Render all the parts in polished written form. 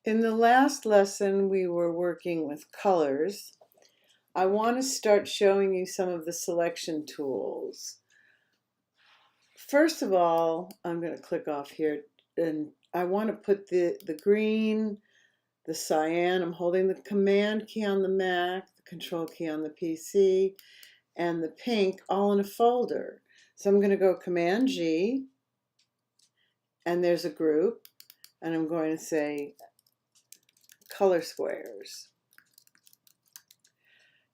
In the last lesson, we were working with colors. I want to start showing you some of the selection tools. First of all, I'm going to click off here, and I want to put the green, the cyan. I'm holding the Command key on the Mac, the Control key on the PC, and the pink all in a folder. So I'm going to go Command G, and there's a group, and I'm going to say color squares.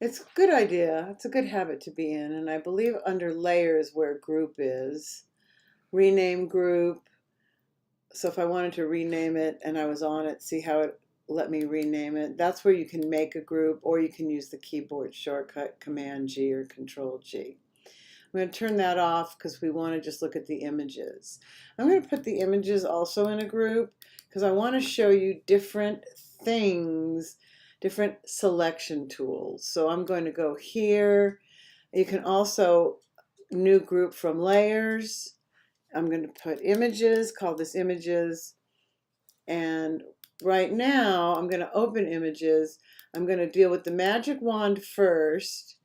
It's a good idea. It's a good habit to be in. And I believe under layers where group is, rename group. So if I wanted to rename it and I was on it, see how it let me rename it. That's where you can make a group, or you can use the keyboard shortcut Command G or Control G. I'm going to turn that off because we want to just look at the images. I'm going to put the images also in a group because I want to show you different things, different selection tools. So I'm going to go here. You can also new group from layers. I'm going to put images, call this images. And right now I'm going to open images. I'm going to deal with the magic wand first.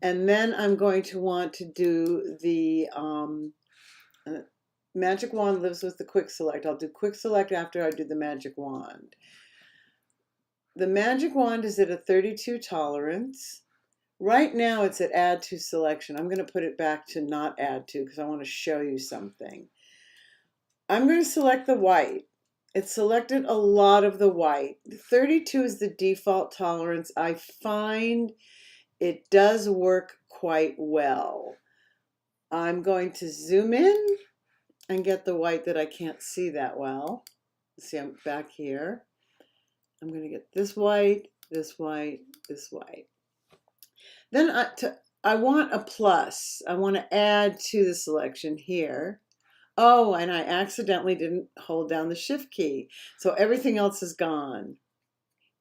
And then I'm going to want to do the magic wand lives with the quick select. I'll do quick select after I do the magic wand. The magic wand is at a 32 tolerance. Right now it's at add to selection. I'm going to put it back to not add to because I want to show you something. I'm going to select the white. It selected a lot of the white. 32 is the default tolerance. I find it does work quite well. I'm going to zoom in and get the white that I can't see that well. See, I'm back here. I'm going to get this white, this white, this white. Then I want a plus. I want to add to the selection here. Oh, and I accidentally didn't hold down the shift key. So everything else is gone.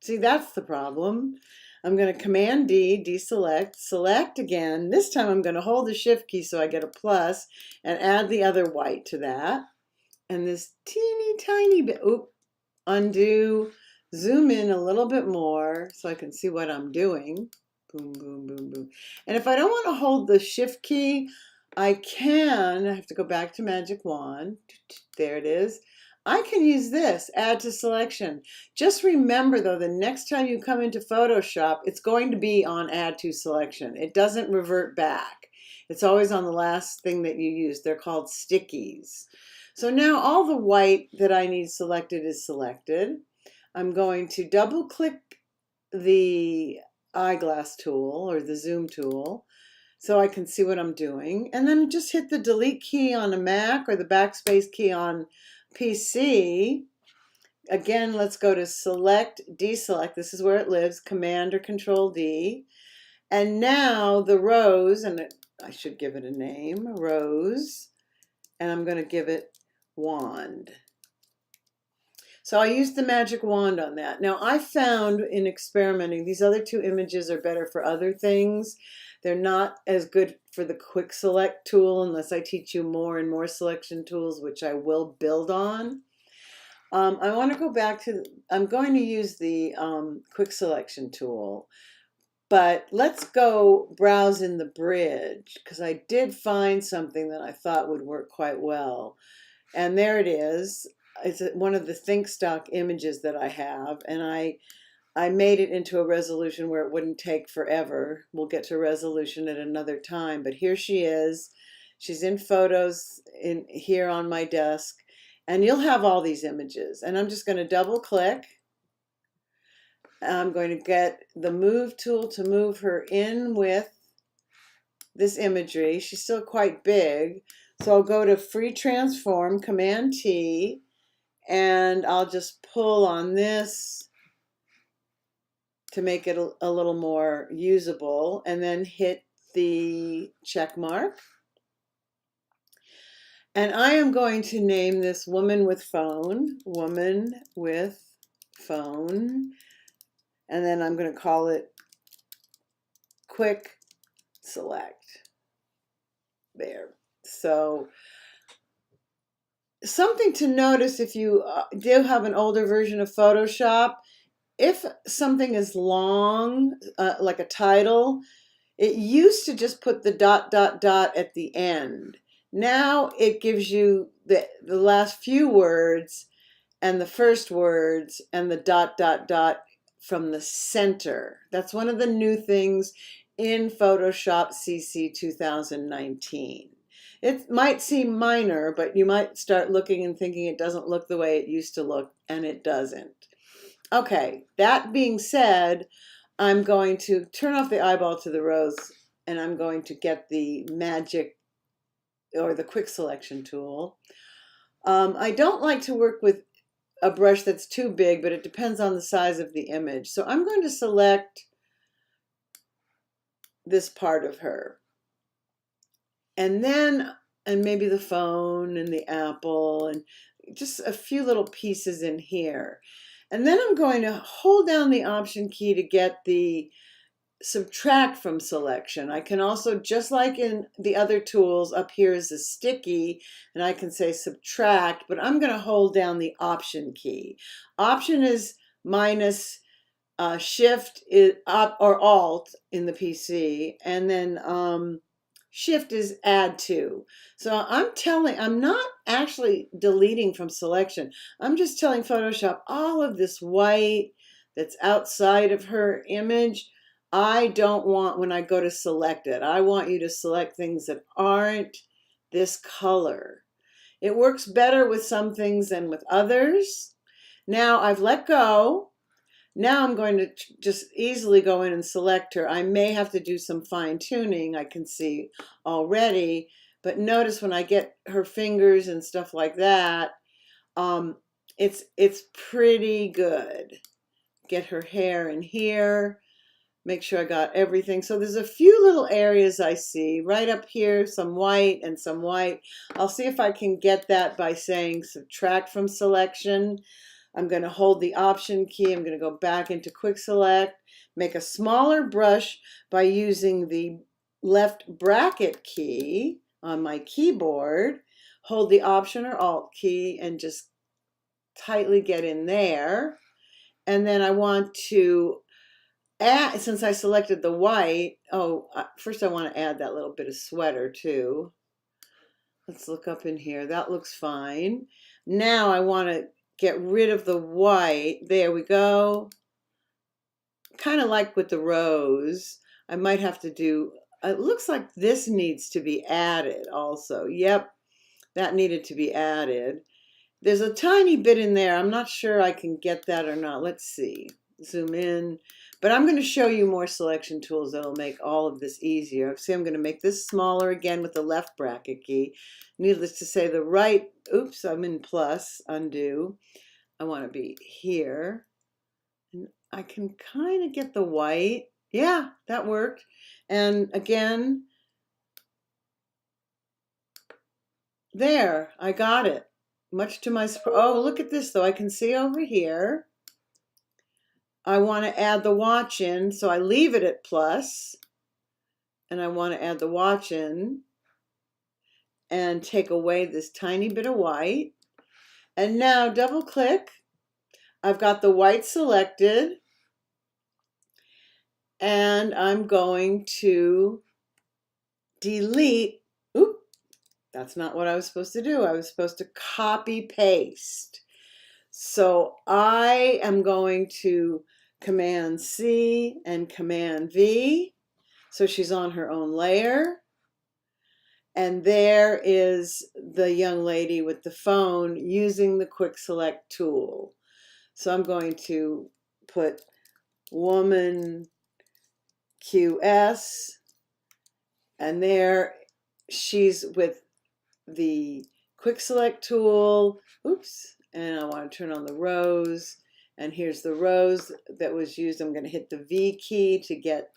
See, that's the problem. I'm going to Command D, deselect, select again. This time I'm going to hold the shift key so I get a plus and add the other white to that. And this teeny tiny bit, undo, zoom in a little bit more so I can see what I'm doing. Boom, boom, boom, boom. And if I don't want to hold the shift key, I have to go back to Magic Wand. There it is. I can use this, add to selection. Just remember though, the next time you come into Photoshop, it's going to be on add to selection. It doesn't revert back. It's always on the last thing that you use. They're called stickies. So now all the white that I need selected is selected. I'm going to double click the eyeglass tool or the zoom tool so I can see what I'm doing, and then just hit the delete key on a Mac or the backspace key on PC. Again, let's go to select, deselect. This is where it lives, Command or Control D. And now the rose, and I should give it a name, rose, and I'm going to give it wand. So I used the magic wand on that. Now I found in experimenting, these other two images are better for other things. They're not as good for the quick select tool unless I teach you more and more selection tools, which I will build on. I want to go back to, I'm going to use the quick selection tool, but let's go browse in the bridge because I did find something that I thought would work quite well. And there it is. It's one of the ThinkStock images that I have, and I made it into a resolution where it wouldn't take forever. We'll get to resolution at another time, but here she is. She's in photos in here on my desk, and you'll have all these images. And I'm just going to double click. I'm going to get the move tool to move her in with this imagery. She's still quite big, so I'll go to free transform, Command T, and I'll just pull on this to make it a little more usable, and then hit the check mark. And I am going to name this woman with phone, and then I'm going to call it quick select. There. So something to notice if you do have an older version of Photoshop, if something is long, like a title, it used to just put the dot, dot, dot at the end. Now it gives you the last few words and the first words and the dot, dot, dot from the center. That's one of the new things in Photoshop CC 2019. It might seem minor, but you might start looking and thinking it doesn't look the way it used to look, and it doesn't. Okay, that being said, I'm going to turn off the eyeball to the rose, and I'm going to get the magic or the quick selection tool. I don't like to work with a brush that's too big, but it depends on the size of the image. So I'm going to select this part of her. And then, and maybe the phone and the apple and just a few little pieces in here. And then I'm going to hold down the Option key to get the subtract from selection. I can also, just like in the other tools, up here is a sticky, and I can say subtract, but I'm going to hold down the Option key. Option is minus, Shift is up or Alt in the PC, and then Shift is add to. So I'm not actually deleting from selection. I'm just telling Photoshop all of this white that's outside of her image, I don't want when I go to select it. I want you to select things that aren't this color. It works better with some things than with others. Now I've let go. Now I'm going to just easily go in and select her. I may have to do some fine tuning, I can see already, but notice when I get her fingers and stuff like that, it's pretty good. Get her hair in here, make sure I got everything. So there's a few little areas I see right up here, some white and some white. I'll see if I can get that by saying subtract from selection. I'm going to hold the Option key. I'm going to go back into Quick Select, make a smaller brush by using the left bracket key on my keyboard, hold the Option or Alt key and just tightly get in there. And then I want to add, since I selected the white, first I want to add that little bit of sweater too. Let's look up in here. That looks fine. Now I want to get rid of the white. There we go. Kind of like with the rose, I might have to do, it looks like this needs to be added also. Yep, that needed to be added. There's a tiny bit in there. I'm not sure I can get that or not. Let's see. Zoom in. But I'm going to show you more selection tools that will make all of this easier. See, I'm going to make this smaller again with the left bracket key. Needless to say, the right, oops, I'm in plus, undo. I want to be here. And I can kind of get the white. Yeah, that worked. And again, there, I got it. Much to my surprise. Oh, look at this though. I can see over here. I want to add the watch in, so I leave it at plus, and I want to add the watch in and take away this tiny bit of white. And now double click. I've got the white selected, and I'm going to delete. Oop, that's not what I was supposed to do. I was supposed to copy paste. So I am going to Command C and Command V. So she's on her own layer. And there is the young lady with the phone using the Quick Select tool. So I'm going to put Woman QS, and there she's with the Quick Select tool. Oops, and I want to turn on the rose. And here's the rose that was used. I'm going to hit the V key to get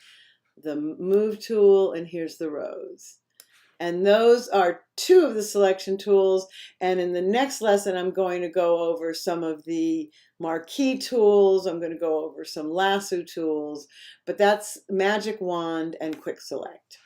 the move tool, and here's the rose. And those are two of the selection tools. And in the next lesson, I'm going to go over some of the marquee tools. I'm going to go over some lasso tools, but that's Magic Wand and Quick Select.